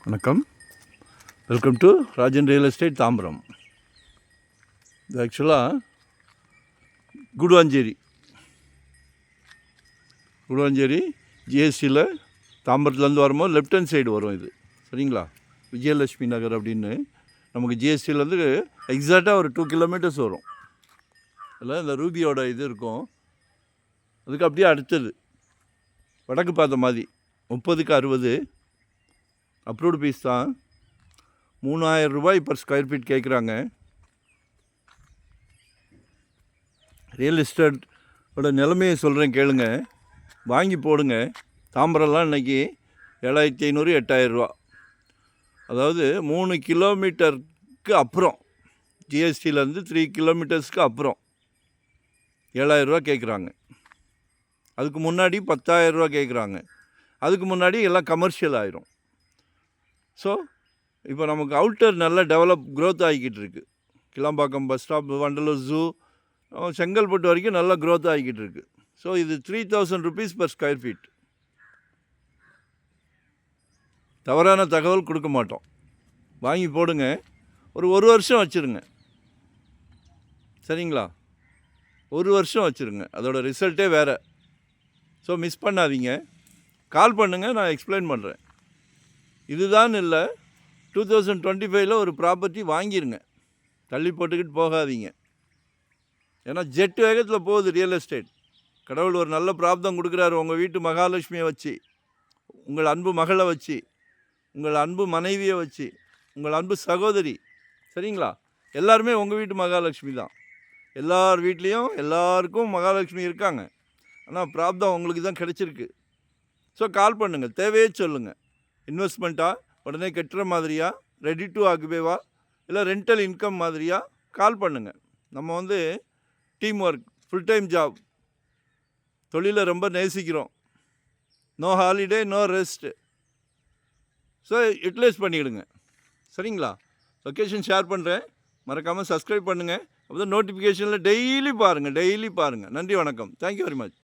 வணக்கம். Welcome to Rajan real estate Tambaram. இது ஆக்சுவலாக குடுவாஞ்சேரி ஜிஎஸ்டியில் தாம்பரத்துலேருந்து வரும்போது லெஃப்ட் ஹேண்ட் சைடு வரும். இது சரிங்களா? விஜயலட்சுமி நகர் அப்படின்னு நமக்கு ஜிஎஸ்டிலேருந்து எக்ஸாக்டாக ஒரு 2 கிலோமீட்டர்ஸ் வரும். அதில் இந்த ரூபியோட இது இருக்கும். அதுக்கு அப்படியே அடுத்தது வடக்கு பார்த்த மாதிரி 30க்கு 60 அப்ரூவ்டு பீஸ் தான். 3000 ரூபாய் பர் ஸ்கொயர் ஃபீட் கேட்குறாங்க. ரியல் எஸ்டேட்டோட நிலைமையை சொல்கிறேன் கேளுங்க, வாங்கி போடுங்க. தாம்பரம்லாம் இன்றைக்கி 7500 8000 ரூபா, அதாவது 3 கிலோமீட்டருக்கு அப்புறம், ஜிஎஸ்டியிலேருந்து 3 கிலோமீட்டர்ஸ்க்கு அப்புறம் 7000 ரூபா கேட்குறாங்க. அதுக்கு முன்னாடி 10,000 ரூபா கேட்குறாங்க. அதுக்கு முன்னாடி எல்லாம் கமர்ஷியல் ஆயிரும். ஸோ இப்போ நமக்கு அவுட்டர் நல்லா டெவலப் க்ரோத் ஆகிக்கிட்டு இருக்குது. Kilambakkam bus stop, Vandalur zoo, Chengalpattu வரைக்கும் நல்லா க்ரோத் ஆகிக்கிட்டு இருக்குது. ஸோ இது 3000 ருபீஸ் பர் ஸ்கொயர் ஃபீட். தவறான தகவல் கொடுக்க மாட்டோம். வாங்கி போடுங்க. ஒரு வருஷம் வச்சுருங்க. சரிங்களா? 1 வருஷம் வச்சுருங்க. அதோட ரிசல்ட்டே வேறு. ஸோ மிஸ் பண்ணாதீங்க. கால் பண்ணுங்கள், நான் எக்ஸ்பிளைன் பண்ணுறேன். இதுதான் இல்லை, 2025 ஒரு ப்ராப்பர்ட்டி வாங்கிடுங்க. தள்ளி போட்டுக்கிட்டு போகாதீங்க. ஏன்னா ஜெட் வேகத்தில் போகுது ரியல் எஸ்டேட். கடவுள் ஒரு நல்ல பிராப்தம் கொடுக்குறாரு. உங்கள் வீட்டு மகாலட்சுமியை வச்சு, உங்கள் அன்பு மகளை வச்சு, உங்கள் அன்பு மனைவியை வச்சு, உங்கள் அன்பு சகோதரி, சரிங்களா? எல்லாருமே உங்கள் வீட்டு மகாலட்சுமி தான். எல்லார் வீட்லேயும் எல்லாருக்கும் மகாலட்சுமி இருக்காங்க. ஆனால் பிராப்தம் உங்களுக்கு தான் கிடச்சிருக்கு. ஸோ கால் பண்ணுங்கள், தேவையே சொல்லுங்கள். இன்வெஸ்ட்மெண்ட்டா, உடனே கட்டுற மாதிரியா, ரெடி டு ஆக்குபேவா, இல்லை ரெண்டல் இன்கம் மாதிரியா, கால் பண்ணுங்கள். நம்ம team work, full time job, தொழிலை ரொம்ப நேசிக்கிறோம். No holiday, no rest. So utilise பண்ணிவிடுங்க. சரிங்களா? லொக்கேஷன் ஷேர் பண்ணுறேன், மறக்காமல் சப்ஸ்கிரைப் பண்ணுங்கள். அப்போ தான் நோட்டிஃபிகேஷனில் டெய்லி பாருங்கள். நன்றி, வணக்கம். Thank you very much.